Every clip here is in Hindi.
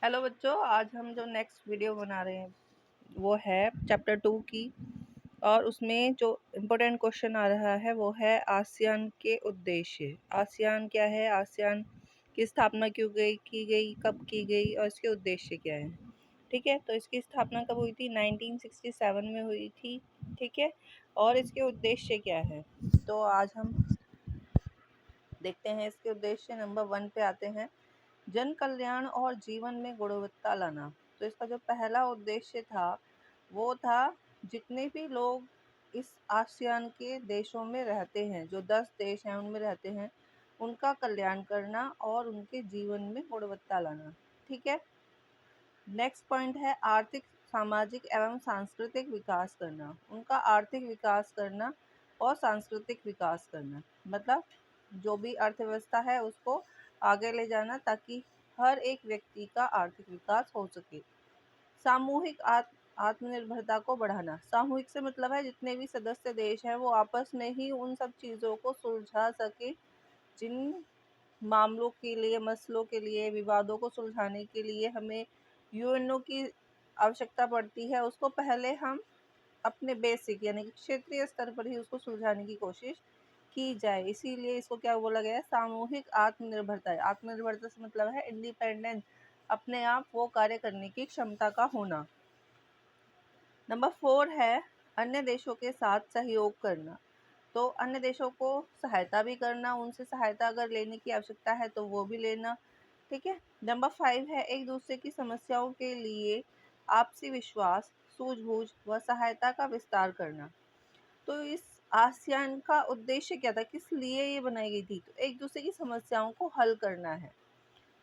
हेलो बच्चों, आज हम जो नेक्स्ट वीडियो बना रहे हैं वो है चैप्टर 2 की। और उसमें जो इम्पोर्टेंट क्वेश्चन आ रहा है वो है आसियान के उद्देश्य। आसियान क्या है, आसियान की स्थापना क्यों की गई, कब की गई और इसके उद्देश्य क्या है। ठीक है, तो इसकी स्थापना कब हुई थी? 1967 में हुई थी। ठीक है, और इसके उद्देश्य क्या है तो आज हम देखते हैं। इसके उद्देश्य नंबर 1 पे आते हैं, जन कल्याण और जीवन में गुणवत्ता लाना। तो इसका जो पहला उद्देश्य था वो था जितने भी लोग इस आसियान के देशों में रहते हैं, जो 10 देश हैं उनमें रहते हैं, उनका कल्याण करना और उनके जीवन में गुणवत्ता लाना। ठीक है, नेक्स्ट पॉइंट है आर्थिक, सामाजिक एवं सांस्कृतिक विकास करना। उनका आर्थिक विकास करना और सांस्कृतिक विकास करना, मतलब जो भी अर्थव्यवस्था है उसको आगे ले जाना ताकि हर एक व्यक्ति का आर्थिक विकास हो सके। सामूहिक आत्मनिर्भरता को बढ़ाना। सामूहिक से मतलब है जितने भी सदस्य देश हैं वो आपस में ही उन सब चीज़ों को सुलझा सके जिन मामलों के लिए, मसलों के लिए, विवादों को सुलझाने के लिए हमें यूएनओ की आवश्यकता पड़ती है। उसको पहले हम अपने बेसिक यानी कि क्षेत्रीय स्तर पर ही उसको सुलझाने की कोशिश की जाए। इसीलिए इसको क्या बोला गया है? सामूहिक आत्मनिर्भरता। आत्मनिर्भरता से मतलब है इंडिपेंडेंस, अपने आप वो कार्य करने की क्षमता का होना। नंबर 4 है अन्य देशों के साथ सहयोग करना। तो अन्य देशों को सहायता भी करना, उनसे सहायता अगर लेने की आवश्यकता है तो वो भी लेना। ठीक है, नंबर 5 है एक दूसरे की समस्याओं के लिए आपसी विश्वास, सूझबूझ व सहायता का विस्तार करना। तो इस आसियान का उद्देश्य क्या था, किस लिए ये बनाई गई थी? तो एक दूसरे की समस्याओं को हल करना है।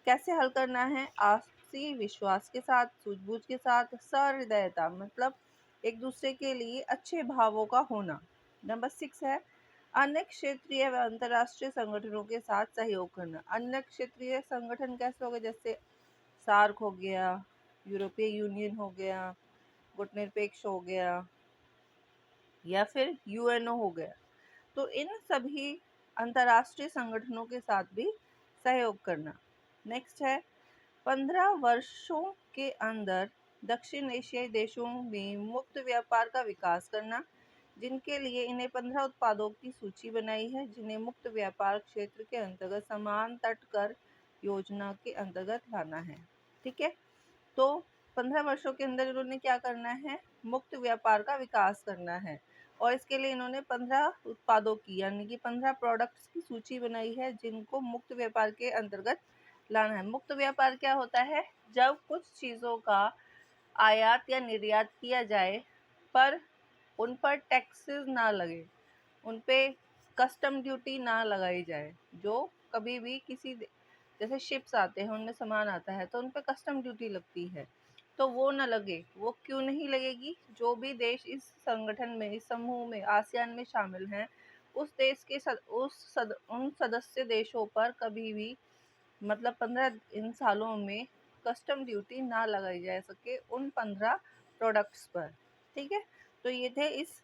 कैसे हल करना है? आपसी विश्वास के साथ, सूझबूझ के साथ, सहृदयता मतलब एक दूसरे के लिए अच्छे भावों का होना। नंबर 6 है अन्य क्षेत्रीय व अंतर्राष्ट्रीय संगठनों के साथ सहयोग करना। अन्य क्षेत्रीय संगठन कैसे हो गए? जैसे सार्क हो गया, यूरोपीय यूनियन हो गया, गुटनिरपेक्ष हो गया, या फिर यूएनओ हो गया। तो इन सभी अंतर्राष्ट्रीय संगठनों के साथ भी सहयोग करना। नेक्स्ट है 15 वर्षों के अंदर दक्षिण एशियाई देशों में मुक्त व्यापार का विकास करना, जिनके लिए इन्हें 15 उत्पादों की सूची बनाई है जिन्हें मुक्त व्यापार क्षेत्र के अंतर्गत समान तट कर योजना के अंतर्गत लाना है। ठीक है, तो 15 वर्षों के अंदर इन्होंने क्या करना है? मुक्त व्यापार का विकास करना है। और इसके लिए इन्होंने 15 उत्पादों की यानी कि 15 प्रोडक्ट्स की सूची बनाई है जिनको मुक्त व्यापार के अंतर्गत लाना है। मुक्त व्यापार क्या होता है? जब कुछ चीज़ों का आयात या निर्यात किया जाए पर उन पर टैक्सेस ना लगे, उन पे कस्टम ड्यूटी ना लगाई जाए। जो कभी भी जैसे शिप्स आते हैं उनमें सामान आता है तो उन पे कस्टम ड्यूटी लगती है, तो वो ना लगे। वो क्यों नहीं लगेगी? जो भी देश इस संगठन में, इस समूह में, आसियान में शामिल हैं, उस देश के उन सदस्य देशों पर कभी भी मतलब 15 इन सालों में कस्टम ड्यूटी ना लगाई जा सके उन 15 प्रोडक्ट्स पर। ठीक है, तो ये थे इस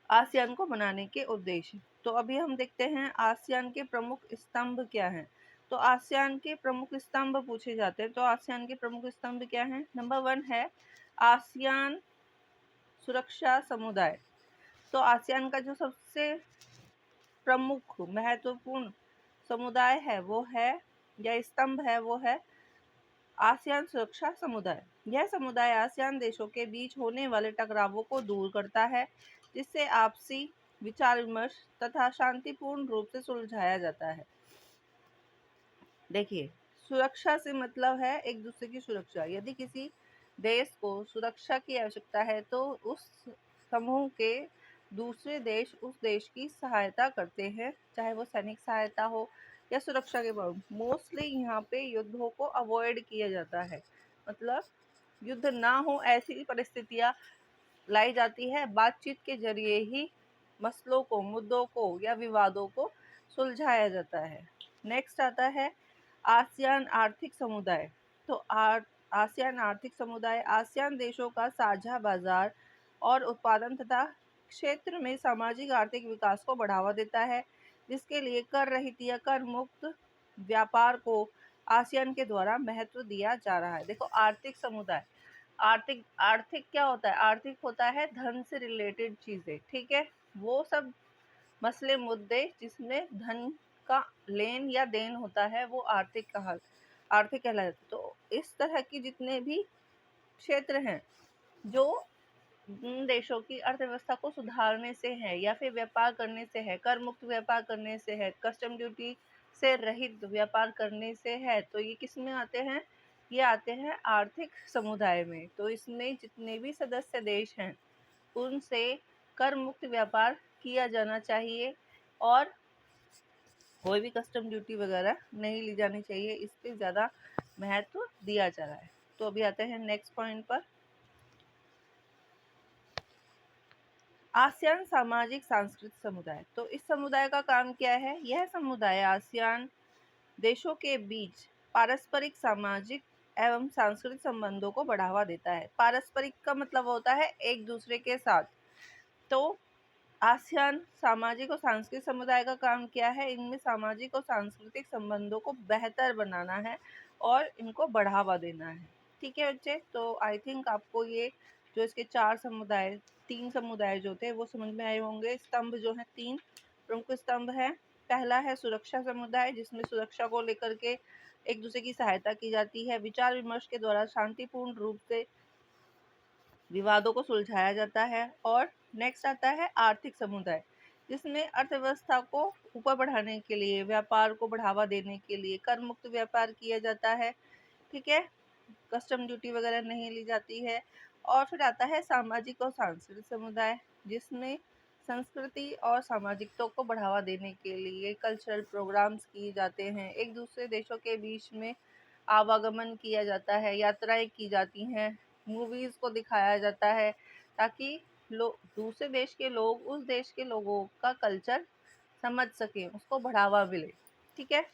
आसियान को बनाने के उद्देश्य। तो अभी हम देखते हैं आसियान के प्रमुख स्तंभ क्या हैं। तो आसियान के प्रमुख स्तंभ पूछे जाते हैं, तो आसियान के प्रमुख स्तंभ क्या हैं? नंबर 1 है आसियान सुरक्षा समुदाय। तो आसियान का जो सबसे प्रमुख महत्वपूर्ण समुदाय है वो है, या स्तंभ है, वो है आसियान सुरक्षा समुदाय। यह समुदाय आसियान देशों के बीच होने वाले टकरावों को दूर करता है, जिससे आपसी विचार विमर्श तथा शांतिपूर्ण रूप से सुलझाया जाता है। देखिए, सुरक्षा से मतलब है एक दूसरे की सुरक्षा। यदि किसी देश को सुरक्षा की आवश्यकता है तो उस समूह के दूसरे देश उस देश की सहायता करते हैं, चाहे वो सैनिक सहायता हो या सुरक्षा के बाद। मोस्टली यहाँ पे युद्धों को अवॉइड किया जाता है, मतलब युद्ध ना हो ऐसी परिस्थितियाँ लाई जाती है। बातचीत के जरिए ही मसलों को, मुद्दों को या विवादों को सुलझाया जाता है। नेक्स्ट आता है आसियान आर्थिक समुदाय। तो आसियान आर्थिक समुदाय आसियान देशों का साझा बाजार और उत्पादन तथा क्षेत्र में सामाजिक आर्थिक विकास को बढ़ावा देता है, जिसके लिए कर रहित या कर मुक्त व्यापार को आसियान के द्वारा महत्व दिया जा रहा है। देखो आर्थिक समुदाय, आर्थिक आर्थिक क्या होता है? आर्थिक होता है धन से रिलेटेड चीजें, ठीक है, वो सब मसले मुद्दे जिसमें धन का लेन या देन होता है वो आर्थिक कहलाता है। तो इस तरह की जितने भी क्षेत्र हैं जो उन देशों की अर्थव्यवस्था को सुधारने से है या फिर व्यापार करने से है, कर मुक्त व्यापार करने से है, कस्टम ड्यूटी से रहित व्यापार करने से है, तो ये किस में आते हैं? ये आते हैं आर्थिक समुदाय में। तो इसमें जितने भी सदस्य देश हैं उनसे कर मुक्त व्यापार किया जाना चाहिए और कोई भी कस्टम ड्यूटी वगैरह नहीं ली जानी चाहिए, इस पे ज़्यादा महत्व दिया जा रहा है। तो अभी आते हैं नेक्स्ट पॉइंट पर। आसियान सामाजिक सांस्कृतिक समुदाय। तो इस समुदाय का काम क्या है? यह समुदाय आसियान देशों के बीच पारस्परिक सामाजिक एवं सांस्कृतिक संबंधों को बढ़ावा देता है। पारस्परिक का मतलब होता है एक दूसरे के साथ। तो आसियान सामाजिक और सांस्कृतिक समुदाय का काम क्या है? इनमें सामाजिक और सांस्कृतिक संबंधों को बेहतर बनाना है और इनको बढ़ावा देना है। ठीक है बच्चे, तो आई थिंक आपको ये जो इसके तीन समुदाय जो थे वो समझ में आए होंगे। स्तंभ जो है, तीन प्रमुख स्तंभ है। पहला है सुरक्षा समुदाय, जिसमें सुरक्षा को लेकर के एक दूसरे की सहायता की जाती है। विचार विमर्श के द्वारा शांतिपूर्ण रूप से विवादों को सुलझाया जाता है। और नेक्स्ट आता है आर्थिक समुदाय, जिसमें अर्थव्यवस्था को ऊपर बढ़ाने के लिए, व्यापार को बढ़ावा देने के लिए कर मुक्त व्यापार किया जाता है, ठीक है, कस्टम ड्यूटी वगैरह नहीं ली जाती है। और फिर आता है सामाजिक और सांस्कृतिक समुदाय, जिसमें संस्कृति और सामाजिकता को बढ़ावा देने के लिए कल्चरल प्रोग्राम्स किए जाते हैं, एक दूसरे देशों के बीच में आवागमन किया जाता है, यात्राएं की जाती हैं, मूवीज को दिखाया जाता है, ताकि लोग, दूसरे देश के लोग उस देश के लोगों का कल्चर समझ सकें, उसको बढ़ावा मिले। ठीक है,